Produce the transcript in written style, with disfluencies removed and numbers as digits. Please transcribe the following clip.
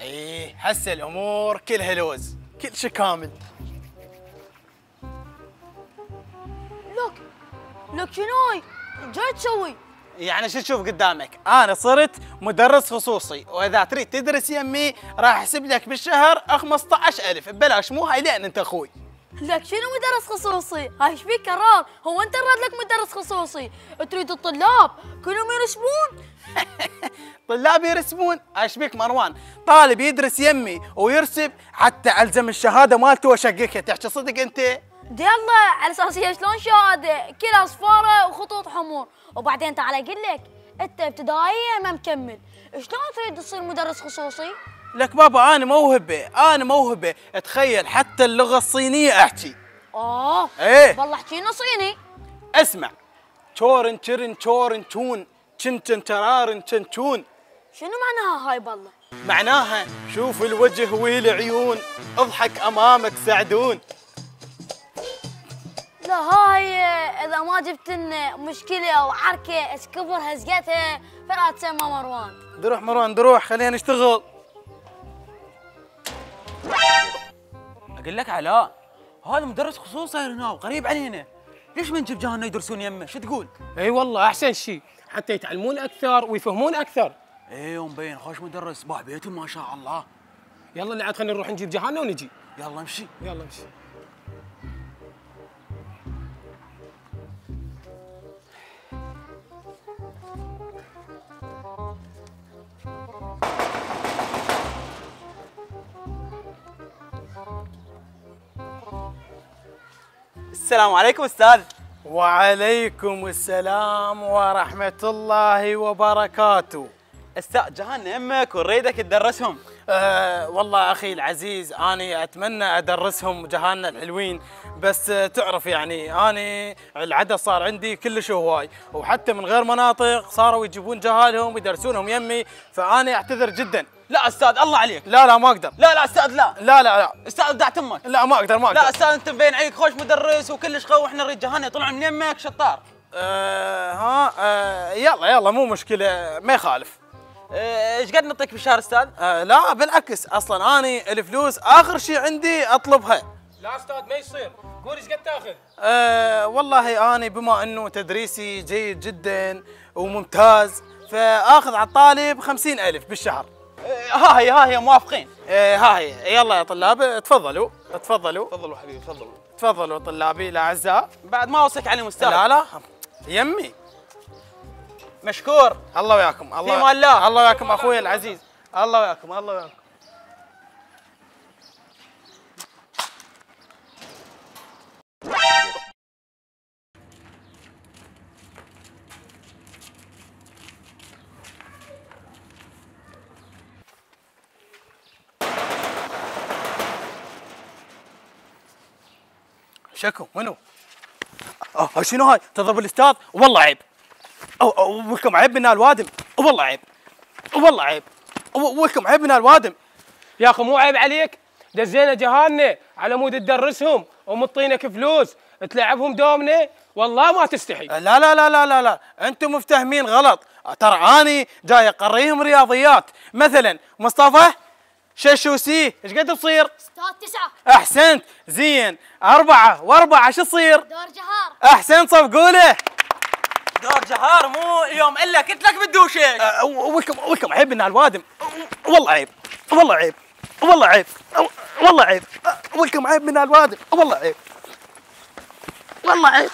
ايه هسه الامور كلها لوز، كل شيء كامل. لك شنو جاي تسوي؟ يعني شو تشوف قدامك؟ انا صرت مدرس خصوصي، واذا تريد تدرس يمي راح احسب لك بالشهر 15000 ببلاش، مو هاي لان انت اخوي. لك شنو مدرس خصوصي؟ هاي ايش فيك كرار؟ هو انت راد لك مدرس خصوصي؟ تريد الطلاب كلهم يرسمون؟ طلاب يرسمون؟ ايش بيك مروان؟ طالب يدرس يمي ويرسم حتى الزم الشهاده مالته واشققها، تحكي صدق انت؟ يلا على اساس هي شلون شهاده؟ كل اصفاره وخطوط حمر، وبعدين تعال اقول لك انت ابتدائيه ما مكمل، شلون تريد تصير مدرس خصوصي؟ لك بابا انا موهبه، تخيل حتى اللغه الصينيه احكي. ايه والله احكي صيني. اسمع، تشورن تشرن تشورن تشون تشن تشن ترارن تشن تشون. شنو معناها هاي بالله؟ معناها شوف الوجه والعيون، اضحك امامك سعدون. لا هاي اذا ما جبت لنا مشكله او عركه اسكبر هزقتها فلا تسمى مروان. دروح مروان دروح، خلينا نشتغل. اقول لك علاء، هذا مدرس خصوصي صاير هنا وقريب علينا، ليش ما نجيب جهلنا يدرسون يمه؟ شو تقول؟ اي والله احسن شيء، حتى يتعلمون اكثر ويفهمون اكثر. اي ومبين خوش مدرس، باع بيتهم ما شاء الله. يلا اللي عاد خلينا نروح نجيب جهالنا ونجي. يلا امشي. يلا امشي. السلام عليكم استاذ. وعليكم السلام ورحمة الله وبركاته. استاذ جهلنا يمك ونريدك تدرسهم. والله أخي العزيز، أنا أتمنى أدرسهم جهالنا الحلوين، بس تعرف يعني أنا العدد صار عندي كلش هواي، وحتى من غير مناطق صاروا يجيبون جهالهم ويدرسونهم يمي، فأنا أعتذر جدا. لا استاذ الله عليك. لا ما أقدر. لا استاذ لا. لا استاذ دعت امك. لا ما أقدر. لا استاذ انت مبين عليك خوش مدرس وكلش قوي، واحنا نريد جهالنا يطلعون من يمك شطار. يلا مو مشكلة، ما يخالف. ايش قد نعطيك بالشهر استاذ؟ لا بالعكس، اصلا اني الفلوس اخر شيء عندي اطلبها. لا استاذ ما يصير، قول ايش قد تاخذ؟ والله اني بما انه تدريسي جيد جدا وممتاز، فاخذ على الطالب 50,000 بالشهر. ها هي موافقين. ها هي. يلا يا طلاب تفضلوا. تفضلوا حبيبي تفضلوا طلابي الاعزاء. بعد ما اوصيك عليهم استاذ. لا يمي. مشكور. الله وياكم. في مال الله. الله وياكم اخوي العزيز. الله وياكم. شكو منو؟ شنو هاي؟ تضرب الاستاذ؟ والله عيب. ولكم عيب من الوادم. والله عيب. ولكم عيب من الوادم. يا اخي مو عيب عليك؟ دزينا جهالنا على مود تدرسهم ومطينك فلوس تلعبهم دومنا، والله ما تستحي. لا انتم مفتهمين غلط، ترى اني جاي اقريهم رياضيات. مثلا مصطفى ششوسي ايش قد تصير؟ استاذ 9. احسنت، زين. 4 و4 شو تصير؟ دور جهار. احسنت، صفقوا له. دور جهار مو اليوم الا قلت لك بدوشه. ولكم عيب من الوادم. والله عيب. ولكم عيب من الوادم. والله عيب.